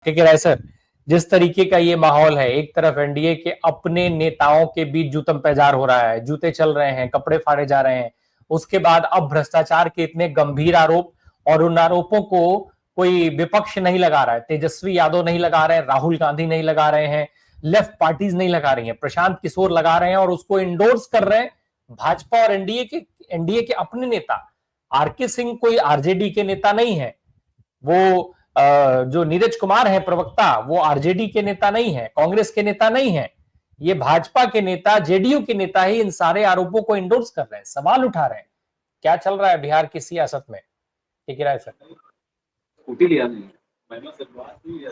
ठीक है सर, जिस तरीके का ये माहौल है, एक तरफ एनडीए के अपने नेताओं के बीच जूतम पैजार हो रहा है, जूते चल रहे हैं, कपड़े फाड़े जा रहे हैं, उसके बाद अब भ्रष्टाचार के इतने गंभीर आरोप, और उन आरोपों को कोई विपक्ष नहीं लगा रहा है, तेजस्वी यादव नहीं लगा रहे हैं, राहुल गांधी नहीं लगा रहे हैं, लेफ्ट पार्टीज नहीं लगा रही हैं, प्रशांत किशोर लगा रहे हैं और उसको इंडोर्स कर रहे हैं भाजपा और एनडीए के अपने नेता। आरके सिंह कोई आरजेडी के नेता नहीं है, वो जो नीरज कुमार है प्रवक्ता, वो आरजेडी के नेता नहीं है, कांग्रेस के नेता नहीं है, ये भाजपा के नेता, जेडीयू के नेता ही इन सारे आरोपों को इंडोर्स कर रहे हैं, सवाल उठा रहे हैं। क्या चल रहा है बिहार की सियासत में, ठीक है सर?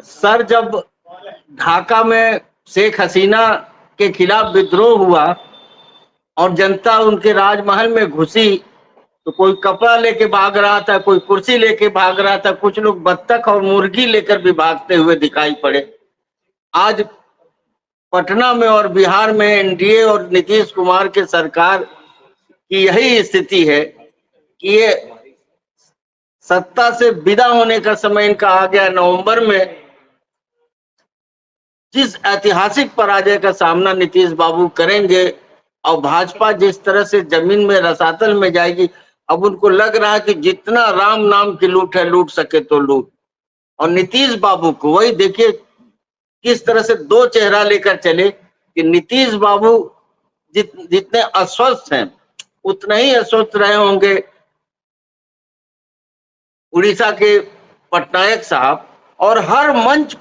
सर, जब ढाका में शेख हसीना के खिलाफ विद्रोह हुआ और जनता उनके राजमहल में घुसी, तो कोई कपड़ा लेके भाग रहा था, कोई कुर्सी लेके भाग रहा था, कुछ लोग बत्तख और मुर्गी लेकर भी भागते हुए दिखाई पड़े। आज पटना में और बिहार में एनडीए और नीतीश कुमार के सरकार की यही स्थिति है कि ये सत्ता से विदा होने का समय इनका आ गया। नवंबर में जिस ऐतिहासिक पराजय का सामना नीतीश बाबू करेंगे और भाजपा जिस तरह से जमीन में रसातल में जाएगी, अब उनको लग रहा है कि जितना राम नाम की लूट है, लूट सके तो लूट। और नीतीश बाबू को वही देखिए किस तरह से दो चेहरा लेकर चले कि नीतीश बाबू जितने अस्वस्थ हैं उतने ही अस्वस्थ रहे होंगे उड़ीसा के पटनायक साहब। और हर मंच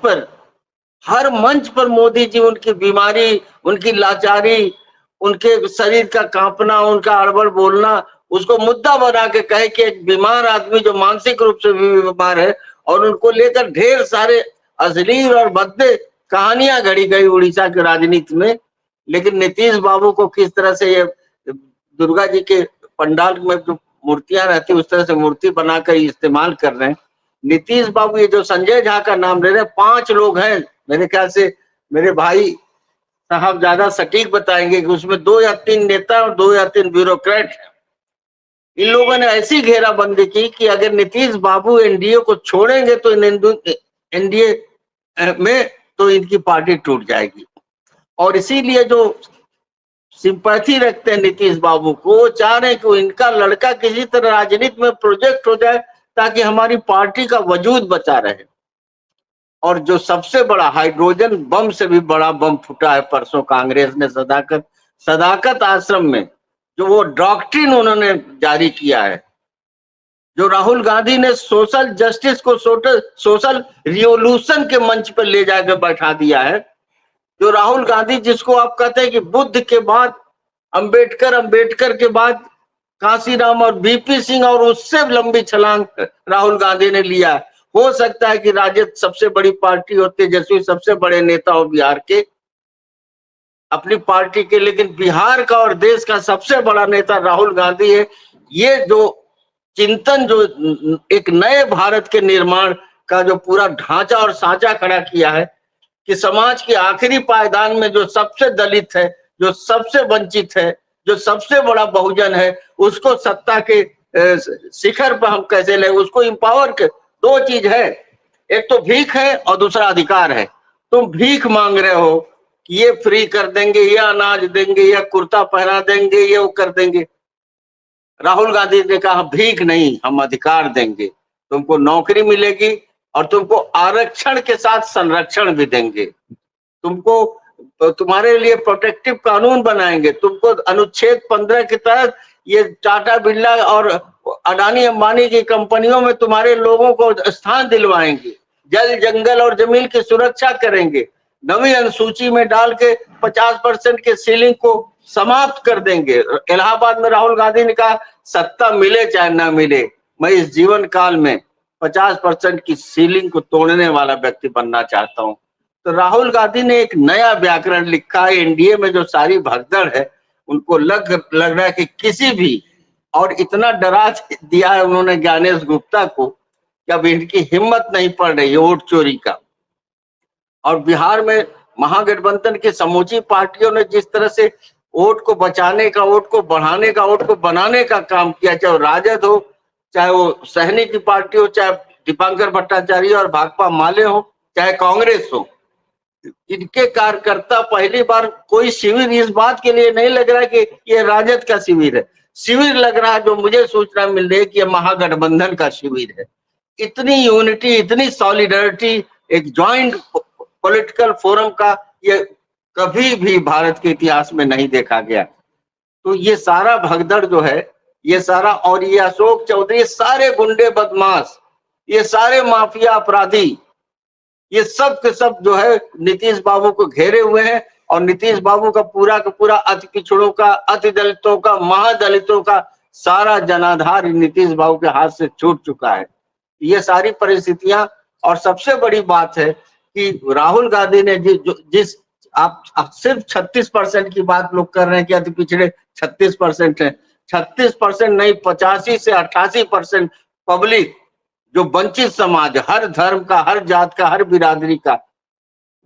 पर मोदी जी उनकी बीमारी, उनकी लाचारी, उनके शरीर का कांपना, उनका अड़बड़ बोलना, उसको मुद्दा बना के कहे कि एक बीमार आदमी जो मानसिक रूप से भी बीमार है, और उनको लेकर ढेर सारे अश्लील और भद्दे कहानियां घड़ी गई उड़ीसा की राजनीति में। लेकिन नीतीश बाबू को किस तरह से ये दुर्गा जी के पंडाल में जो मूर्तियां रहती उस तरह से मूर्ति बनाकर इस्तेमाल कर रहे हैं। नीतीश बाबू, ये जो संजय झा का नाम ले रहे हैं, 5 लोग हैं मेरे ख्याल से, मेरे भाई साहब ज्यादा सटीक बताएंगे कि उसमें 2 या 3 नेता और 2 या 3 ब्यूरोक्रेट हैं। इन लोगों ने ऐसी घेराबंदी की कि अगर नीतीश बाबू एनडीए को छोड़ेंगे तो एनडीए में तो इनकी पार्टी टूट जाएगी। और इसीलिए जो सिंपैथी रखते हैं नीतीश बाबू को, वो चाह रहे हैं कि इनका लड़का किसी तरह राजनीति में प्रोजेक्ट हो जाए ताकि हमारी पार्टी का वजूद बचा रहे। और जो सबसे बड़ा हाइड्रोजन बम से भी बड़ा बम फूटा है परसों, कांग्रेस ने सदाकत आश्रम में जो वो डॉक्ट्रिन उन्होंने जारी किया है, जो राहुल गांधी ने सोशल जस्टिस को सोशल रिवॉल्यूशन के मंच पर ले जाकर बैठा दिया है। जो राहुल गांधी, जिसको आप कहते हैं कि बुद्ध के बाद अंबेडकर के बाद कांसीराम और बीपी सिंह, और उससे लंबी छलांग राहुल गांधी ने लिया। हो सकता है कि राजद सबसे बड़ी पार्टी हो, तेजस्वी सबसे बड़े नेता हो बिहार के अपनी पार्टी के, लेकिन बिहार का और देश का सबसे बड़ा नेता राहुल गांधी है। ये जो चिंतन, जो एक नए भारत के निर्माण का जो पूरा ढांचा और सांचा खड़ा किया है कि समाज के आखिरी पायदान में जो सबसे दलित है, जो सबसे वंचित है, जो सबसे बड़ा बहुजन है, उसको सत्ता के शिखर पर हम कैसे ले, उसको इंपावर के। 2 चीज है, एक तो भीख है और दूसरा अधिकार है। तुम भीख मांग रहे हो कि ये फ्री कर देंगे, ये अनाज देंगे, या कुर्ता पहना देंगे, ये वो कर देंगे। राहुल गांधी ने कहा भीख नहीं, हम अधिकार देंगे, तुमको नौकरी मिलेगी और तुमको आरक्षण के साथ संरक्षण भी देंगे, तुमको तुम्हारे लिए प्रोटेक्टिव कानून बनाएंगे, तुमको अनुच्छेद 15 के तहत ये टाटा बिरला और अडानी अंबानी की कंपनियों में तुम्हारे लोगों को स्थान दिलवाएंगे, जल जंगल और जमीन की सुरक्षा करेंगे, नवी अनुसूची में डाल के 50% के सीलिंग को समाप्त कर देंगे। इलाहाबाद में राहुल गांधी ने कहा सत्ता मिले चाहे ना मिले, मैं इस जीवन काल में 50% की सीलिंग को तोड़ने वाला व्यक्ति बनना चाहता हूं। तो राहुल गांधी ने एक नया व्याकरण लिखा है। एनडीए में जो सारी भगदड़ है, उनको लग रहा है कि किसी भी, और इतना डरा दिया है उन्होंने ज्ञानेश गुप्ता को कि अब इनकी हिम्मत नहीं पड़ रही है वोट चोरी का। और बिहार में महागठबंधन की समूची पार्टियों ने जिस तरह से वोट को बचाने का, वोट को बढ़ाने का, वोट को बनाने का काम किया, चाहे वो राजद हो, चाहे वो सहनी की पार्टी हो, चाहे दीपांकर भट्टाचार्य और भाकपा माले हो, चाहे कांग्रेस हो, इनके कार्यकर्ता पहली बार कोई शिविर इस बात के लिए नहीं लग रहा है कि ये राजद का शिविर है। शिविर लग रहा है, जो मुझे सूचना मिल रही है कि ये महागठबंधन का शिविर है। इतनी यूनिटी, इतनी सॉलिडरिटी एक ज्वाइंट पॉलिटिकल फोरम का ये कभी भी भारत के इतिहास में नहीं देखा गया। तो ये सारा भगदड़ जो है, ये सारा, और ये अशोक चौधरी, सारे गुंडे बदमाश, ये सारे माफिया अपराधी, ये सब के सब जो है नीतीश बाबू को घेरे हुए हैं। और नीतीश बाबू का पूरा अति पिछड़ों का, अति दलितों का, महादलितों का सारा जनाधार नीतीश बाबू के हाथ से छूट चुका है। ये सारी परिस्थितियां, और सबसे बड़ी बात है कि राहुल गांधी ने जिस आप सिर्फ 36% की बात लोग कर रहे हैं कि अति पिछड़े 36% है। 36% नहीं, 85 से 88% पब्लिक, जो वंचित समाज, हर धर्म का, हर जात का, हर बिरादरी का,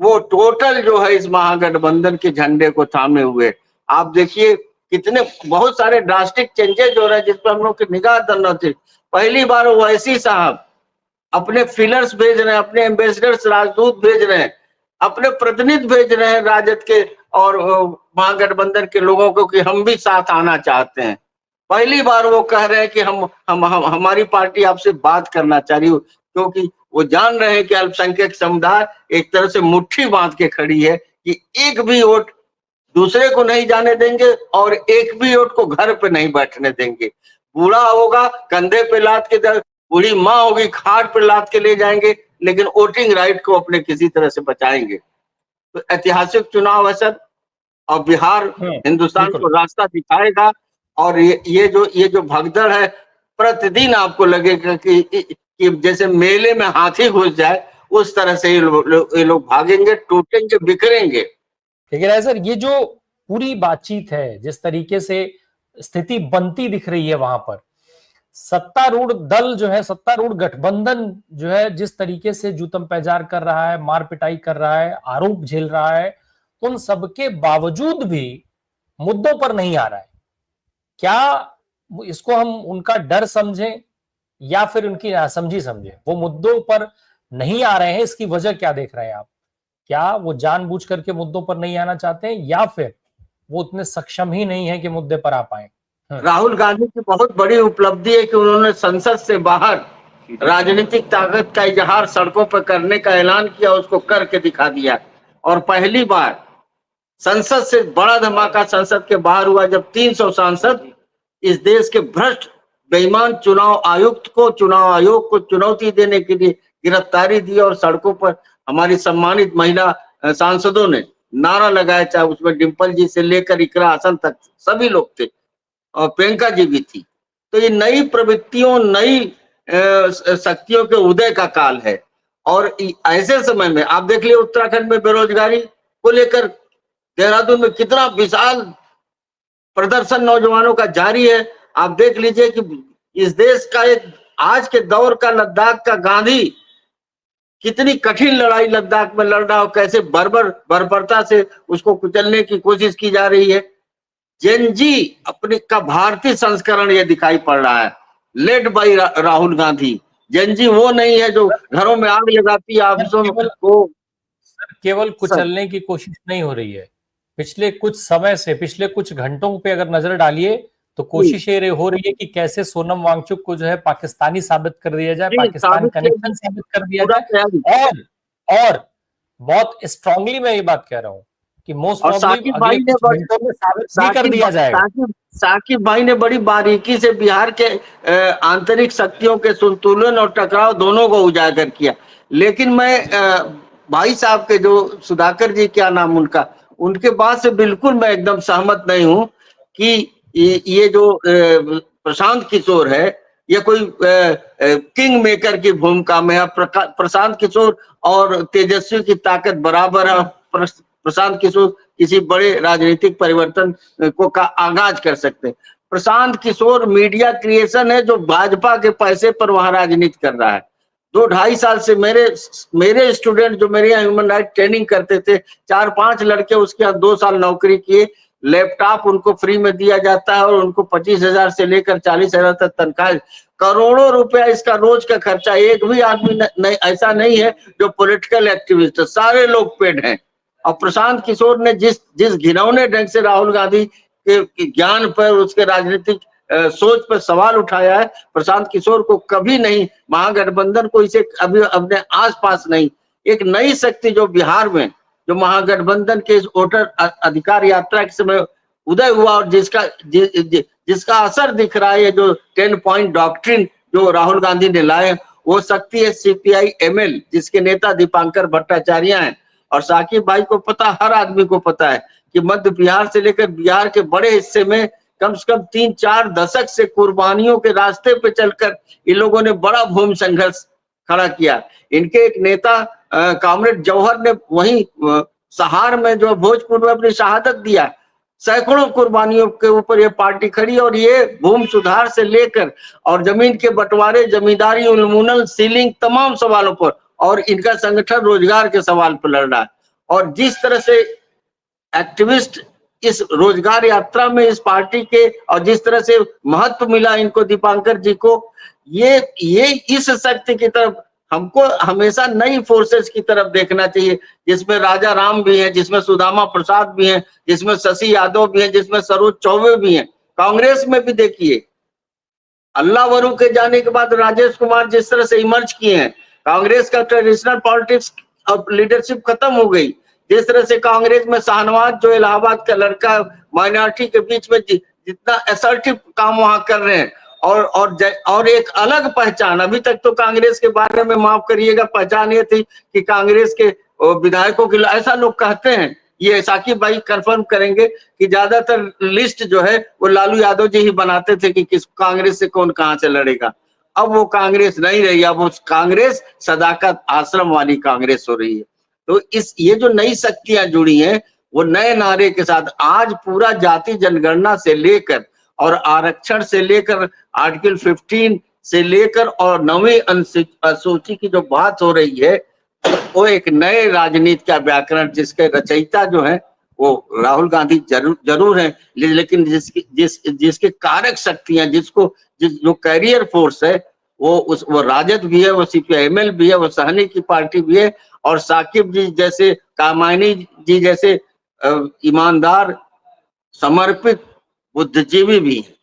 वो टोटल जो है इस महागठबंधन के झंडे को थामे हुए। आप देखिए कितने बहुत सारे ड्रास्टिक चेंजेस हो रहे हैं जिस पर हम लोग की निगाह करना चाहिए। पहली बार ओवैसी साहब अपने फिलर्स भेज रहे हैं, अपने एम्बेसडर्स, राजदूत भेज रहे हैं, अपने प्रतिनिधि भेज रहे हैं राजद के और महागठबंधन के लोगों को कि हम भी साथ आना चाहते हैं। पहली बार वो कह रहे हैं कि हमारी पार्टी आपसे बात करना चाह रही हो, क्योंकि वो जान रहे हैं कि अल्पसंख्यक समुदाय एक तरह से मुट्ठी बांध के खड़ी है कि एक भी वोट दूसरे को नहीं जाने देंगे और एक भी वोट को घर पे नहीं बैठने देंगे। बूढ़ा होगा कंधे पे लाद के, बूढ़ी माँ होगी खाट पे लाद के ले जाएंगे, लेकिन वोटिंग राइट को अपने किसी तरह से बचाएंगे। तो ऐतिहासिक चुनाव है सर, और बिहार हिंदुस्तान को रास्ता दिखाएगा। और ये जो भगदड़ है, प्रतिदिन आपको लगेगा कि जैसे मेले में हाथी घुस जाए, उस तरह से ये लोग भागेंगे, टूटेंगे, बिखरेंगे। लेकिन है सर, ये जो पूरी बातचीत है, जिस तरीके से स्थिति बनती दिख रही है वहां पर, सत्तारूढ़ दल जो है, सत्तारूढ़ गठबंधन जो है, जिस तरीके से जूतम पैजार कर रहा है, मार पिटाई कर रहा है, आरोप झेल रहा है, उन सबके बावजूद भी मुद्दों पर नहीं आ रहा है। क्या इसको हम उनका डर समझें या फिर उनकी नासमझी समझें? वो मुद्दों पर नहीं आ रहे हैं, इसकी वजह क्या देख रहे हैं आप? क्या वो जानबूझ करके मुद्दों पर नहीं आना चाहते हैं, या फिर वो उतने सक्षम ही नहीं है कि मुद्दे पर आ पाए? राहुल गांधी की बहुत बड़ी उपलब्धि है कि उन्होंने संसद से बाहर राजनीतिक ताकत का इजहार सड़कों पर करने का ऐलान किया, उसको करके दिखा दिया। और पहली बार संसद से बड़ा धमाका संसद के बाहर हुआ, जब 300 सांसद इस देश के भ्रष्ट बेईमान चुनाव आयोग को चुनौती देने के लिए गिरफ्तारी दी, और सड़कों पर हमारी सम्मानित महिला सांसदों ने नारा लगाया, चाहे उसमें डिम्पल जी से लेकर इकरा हसन तक सभी लोग थे, और प्रियंका जी भी थी। तो ये नई प्रवृत्तियों, नई शक्तियों के उदय का काल है। और ऐसे समय में आप देख लिए उत्तराखंड में बेरोजगारी को लेकर देहरादून में कितना विशाल प्रदर्शन नौजवानों का जारी है। आप देख लीजिए कि इस देश का एक आज के दौर का लद्दाख का गांधी कितनी कठिन लड़ाई लद्दाख में लड़ रहा हो, कैसे बर्बरता से उसको कुचलने की कोशिश की जा रही है। जेनजी अपने का भारतीय संस्करण ये दिखाई पड़ रहा है, led by Rahul Gandhi. Gen Z वो नहीं है जो घरों में आग लगाती है, ऑफिसों में वो केवल कुचलने की कोशिश नहीं हो रही है। पिछले कुछ समय से, पिछले कुछ घंटों पे अगर नजर डालिए तो कोशिश ये हो रही है कि कैसे सोनम वांगचुक को जो है पाकिस्तानी साबित कर दिया जाए, पाकिस्तान कनेक्शन साबित कर दिया जाए। और बहुत स्ट्रांगली मैं ये बात कह रहा हूँ कि मोस्ट प्रॉब्ली अगले कुछ घंटों में साबित भी कर दिया जाएगा। साकिब भाई ने बड़ी बारीकी से बिहार के आंतरिक शक्तियों के संतुलन और टकराव दोनों को उजागर किया। लेकिन मैं भाई साहब के जो सुधाकर जी, क्या नाम उनका, उनके बात से बिल्कुल मैं एकदम सहमत नहीं हूं कि ये जो प्रशांत किशोर है, ये कोई किंग मेकर की भूमिका में है। प्रशांत किशोर और तेजस्वी की ताकत बराबर है। प्रशांत किशोर किसी बड़े राजनीतिक परिवर्तन को का आगाज कर सकते हैं। प्रशांत किशोर मीडिया क्रिएशन है जो भाजपा के पैसे पर वहां राजनीति कर रहा है। 2-2.5 साल से मेरे स्टूडेंट जो मेरे यहाँ ह्यूमन राइट ट्रेनिंग करते थे, 4-5 लड़के उसके यहाँ 2 साल नौकरी किए। लैपटॉप उनको फ्री में दिया जाता है और उनको 25,000 से लेकर 40,000 तक तनख्वाह, करोड़ों रुपया इसका रोज का खर्चा। एक भी आदमी नहीं, ऐसा नहीं है जो पॉलिटिकल एक्टिविस्ट है, सारे लोग पेड हैं। और प्रशांत किशोर ने जिस जिस घिनौने ढंग से राहुल गांधी के ज्ञान पर, उसके राजनीतिक सोच पर सवाल उठाया है, प्रशांत किशोर को कभी नहीं, महागठबंधन को इसे अभी अपने आसपास नहीं। एक नई शक्ति जो बिहार में, जो महागठबंधन के इस वोटर अधिकार यात्रा के समय उदय हुआ और जिसका असर दिख रहा है, जो 10 पॉइंट डॉक्ट्रिन जो राहुल गांधी ने लाए, वो शक्ति है सीपीआई एमएल, जिसके नेता दीपांकर भट्टाचार्य हैं। और साकिब भाई को पता, हर आदमी को पता है कि मध्य बिहार से लेकर बिहार के बड़े हिस्से में कम से कम 3-4 दशक से कुर्बानियों के रास्ते पे चलकर इन लोगों ने बड़ा भूमि संघर्ष खड़ा किया। इनके एक नेता कॉमरेड जौहर ने वहीं सहार में, जो भोजपुर में, अपनी शहादत दिया। सैकड़ों कुर्बानियों के ऊपर ये पार्टी खड़ी, और ये भूमि सुधार से लेकर और जमीन के बंटवारे, जमींदारी उन्मूलन, सीलिंग, तमाम सवालों पर, और इनका संगठन रोजगार के सवाल पर लड़ रहा है। और जिस तरह से एक्टिविस्ट इस रोजगार यात्रा में इस पार्टी के, और जिस तरह से महत्व मिला इनको, दीपांकर जी को, ये इस शक्ति की तरफ हमको हमेशा नई फोर्सेस की तरफ देखना चाहिए, जिसमें राजा राम भी हैं, जिसमें सुदामा प्रसाद भी हैं, जिसमें शशि यादव भी हैं, जिसमें सरोज चौबे भी हैं। कांग्रेस में भी देखिए, अल्लाह वरू के जाने के बाद राजेश कुमार जिस तरह से इमर्ज किए हैं, कांग्रेस का ट्रेडिशनल पॉलिटिक्स और लीडरशिप खत्म हो गई। जिस तरह से कांग्रेस में शाहनवाज, जो इलाहाबाद का लड़का, माइनॉरिटी के बीच में जितना असर्टिव काम वहां कर रहे हैं, और एक अलग पहचान। अभी तक तो कांग्रेस के बारे में, माफ करिएगा, पहचान ये थी कि कांग्रेस के विधायकों के, ऐसा लोग कहते हैं, ये साकिब भाई कंफर्म करेंगे कि ज्यादातर लिस्ट जो है वो लालू यादव जी ही बनाते थे कि किस कांग्रेस से कौन कहां से लड़ेगा। अब वो कांग्रेस नहीं रही, अब वो कांग्रेस सदाकत आश्रम वाली कांग्रेस हो रही है। तो ये जो नई शक्तियां जुड़ी हैं, वो नए नारे के साथ आज पूरा जाति जनगणना से लेकर और आरक्षण से लेकर आर्टिकल 15 से लेकर और 9वीं अनुसूची की जो बात हो रही है, वो एक नए राजनीति का व्याकरण, जिसके रचयिता जो है वो राहुल गांधी जरूर है, लेकिन जिसके कारक शक्तियां, जो कैरियर फोर्स है, वो राजद भी है, वो सीपीआईएमएल भी है, वो सहनी की पार्टी भी है, और साकिब जी जैसे, कामायनी जी जैसे ईमानदार, समर्पित बुद्धिजीवी भी है।